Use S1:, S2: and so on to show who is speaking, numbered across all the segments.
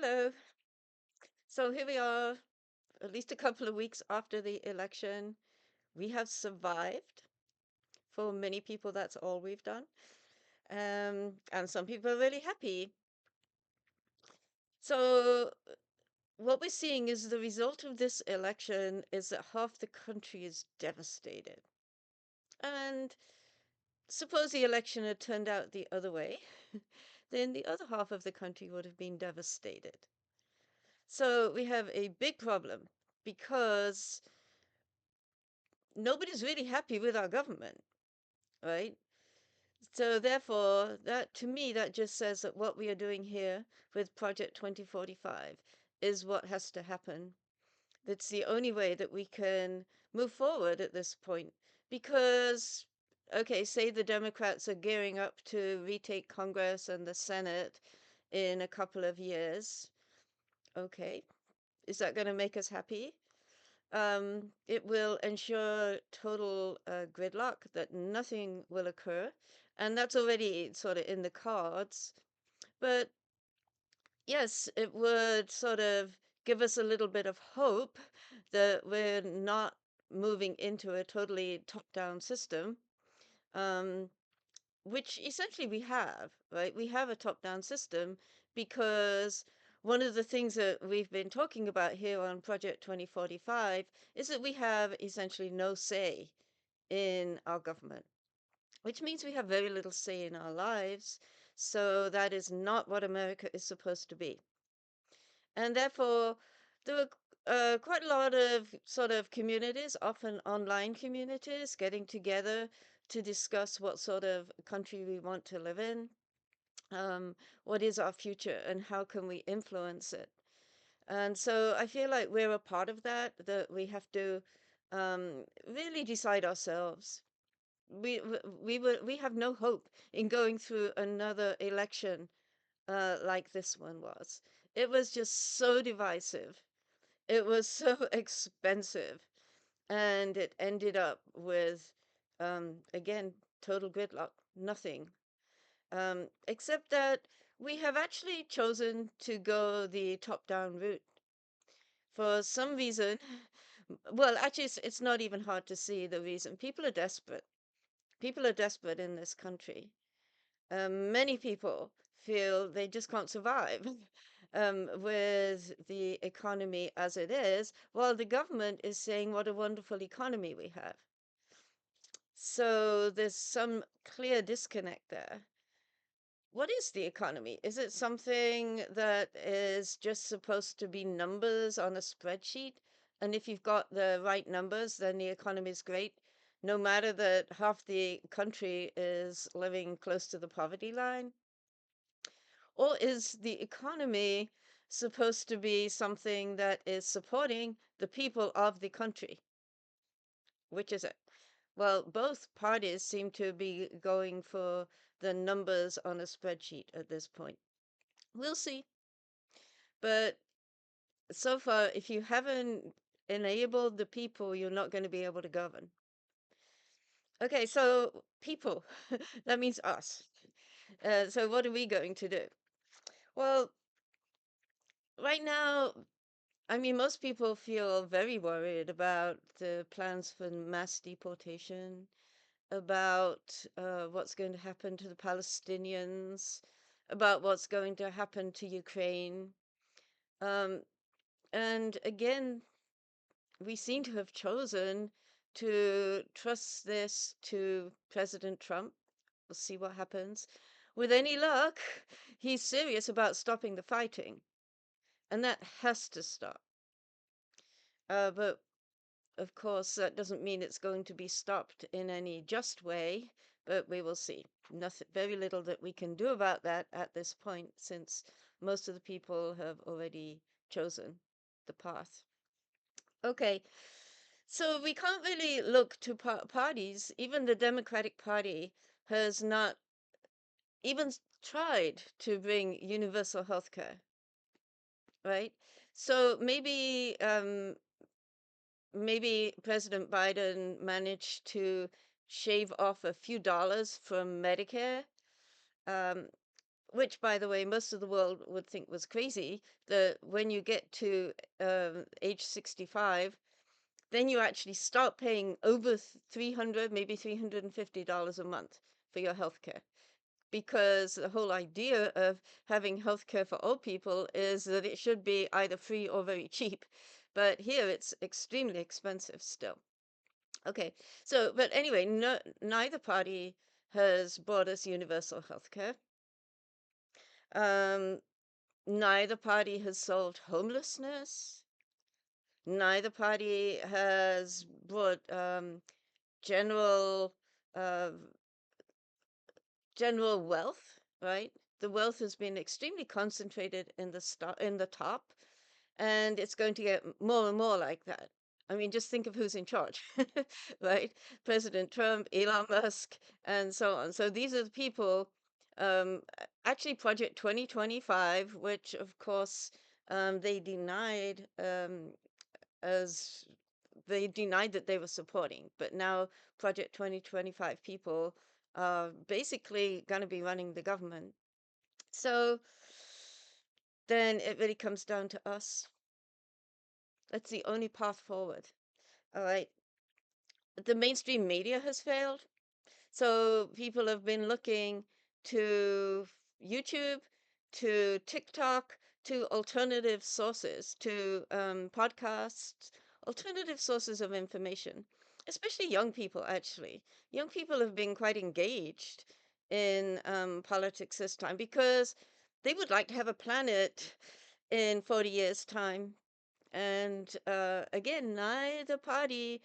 S1: Hello. So here we are, at least a couple of weeks after the election. We have survived. For many people, that's all we've done. And some people are really happy. So what we're seeing is the result of this election is that half the country is devastated. And suppose the election had turned out the other way, then the other half of the country would have been devastated. So we have a big problem because nobody's really happy with our government, right? So therefore, that to me, that just says that what we are doing here with Project 2045 is what has to happen. That's the only way that we can move forward at this point. Because, okay, say the Democrats are gearing up to retake Congress and the Senate in a couple of years. Okay, is that going to make us happy? It will ensure total gridlock, that nothing will occur. And that's already sort of in the cards. But yes, it would sort of give us a little bit of hope that we're not moving into a totally top-down system, um, which essentially we have, right? We have a top-down system because one of the things that we've been talking about here on Project 2045 is that we have essentially no say in our government, which means we have very little say in our lives. So that is not what America is supposed to be. And therefore, there were quite a lot of sort of communities, often online communities, getting together to discuss what sort of country we want to live in, what is our future, and how can we influence it. And so I feel like we're a part of that, that we have to really decide ourselves. We have no hope in going through another election like this one was. It was just so divisive. It was so expensive, and it ended up with, again, total gridlock, nothing. Except that we have actually chosen to go the top-down route. For some reason, well, actually, it's not even hard to see the reason. People are desperate. People are desperate in this country. Many people feel they just can't survive with the economy as it is, while the government is saying what a wonderful economy we have. So there's some clear disconnect there. What is the economy? Is it something that is just supposed to be numbers on a spreadsheet? And if you've got the right numbers, then the economy is great, no matter that half the country is living close to the poverty line? Or is the economy supposed to be something that is supporting the people of the country? Which is it? Well, both parties seem to be going for the numbers on a spreadsheet at this point. We'll see. But so far, if you haven't enabled the people, you're not going to be able to govern. Okay, so people, that means us. So what are we going to do? Well, right now, I mean, most people feel very worried about the plans for mass deportation, about what's going to happen to the Palestinians, about what's going to happen to Ukraine. Um, and again, we seem to have chosen to trust this to President Trump. We'll see what happens. With any luck, he's serious about stopping the fighting, and that has to stop. But of course, that doesn't mean it's going to be stopped in any just way, but we will see. Nothing, very little that we can do about that at this point, since most of the people have already chosen the path. Okay, so we can't really look to parties. Even the Democratic Party has not even tried to bring universal health care, right? So maybe President Biden managed to shave off a few dollars from Medicare. Um, which, by the way, most of the world would think was crazy, that when you get to age 65, then you actually start paying over 300, maybe $350 a month for your health care. Because the whole idea of having healthcare for old people is that it should be either free or very cheap. But here it's extremely expensive still. Okay, so, but anyway, no, neither party has brought us universal healthcare. Um, Neither party has solved homelessness. Neither party has brought general uh, general wealth, right? The wealth has been extremely concentrated in the top, and it's going to get more and more like that. I mean, just think of who's in charge, right? President Trump, Elon Musk, and so on. So these are the people, actually, Project 2025, which of course they denied as they denied that they were supporting, but now Project 2025 people are basically going to be running the government. So then it really comes down to us. That's the only path forward. All right. The mainstream media has failed. So people have been looking to YouTube, to TikTok, to alternative sources, to podcasts, alternative sources of information, especially young people, actually. Young people have been quite engaged in politics this time because they would like to have a planet in 40 years' time. And again, neither party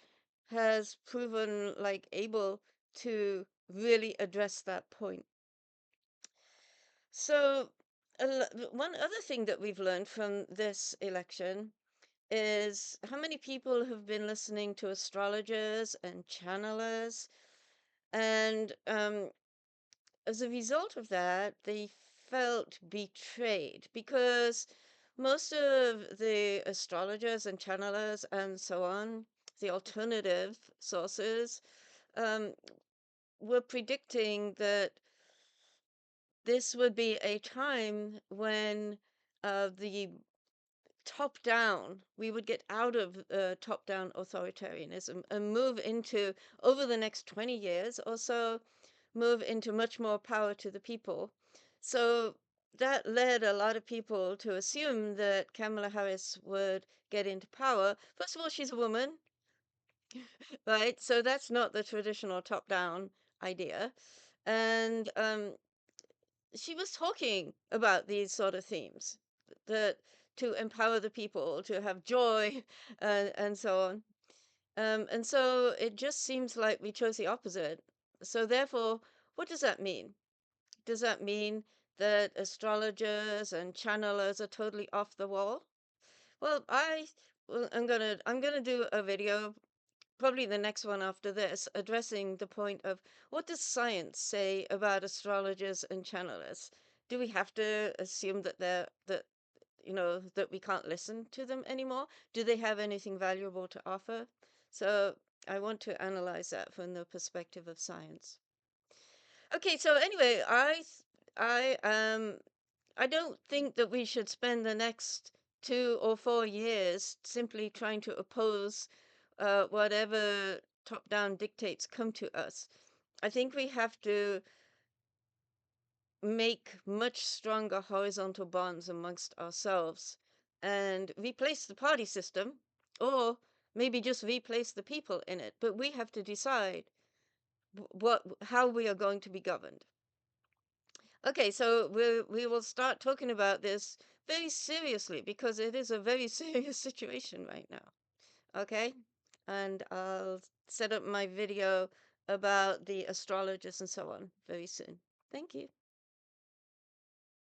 S1: has proven like able to really address that point. So, one other thing that we've learned from this election is how many people have been listening to astrologers and channelers. And as a result of that, they felt betrayed because most of the astrologers and channelers and so on, the alternative sources, um, were predicting that this would be a time when the top down, we would get out of top down authoritarianism and move into, over the next 20 years or so, move into much more power to the people. So that led a lot of people to assume that Kamala Harris would get into power. First of all, she's a woman, right? So that's not the traditional top down idea. And she was talking about these sort of themes, that to empower the people, to have joy, and so on. And so it just seems like we chose the opposite. So therefore, what does that mean? Does that mean that astrologers and channelers are totally off the wall? Well, I'm gonna do a video, probably the next one after this, addressing the point of what does science say about astrologers and channelers? Do we have to assume that that we can't listen to them anymore? Do they have anything valuable to offer? So I want to analyze that from the perspective of science. Okay, so anyway, I don't think that we should spend the next 2 or 4 years simply trying to oppose whatever top-down dictates come to us. I think we have to make much stronger horizontal bonds amongst ourselves and replace the party system, or maybe just replace the people in it. But we have to decide how we are going to be governed. Okay, so we will start talking about this very seriously because it is a very serious situation right now. Okay? And I'll set up my video about the astrologers and so on very soon. Thank you.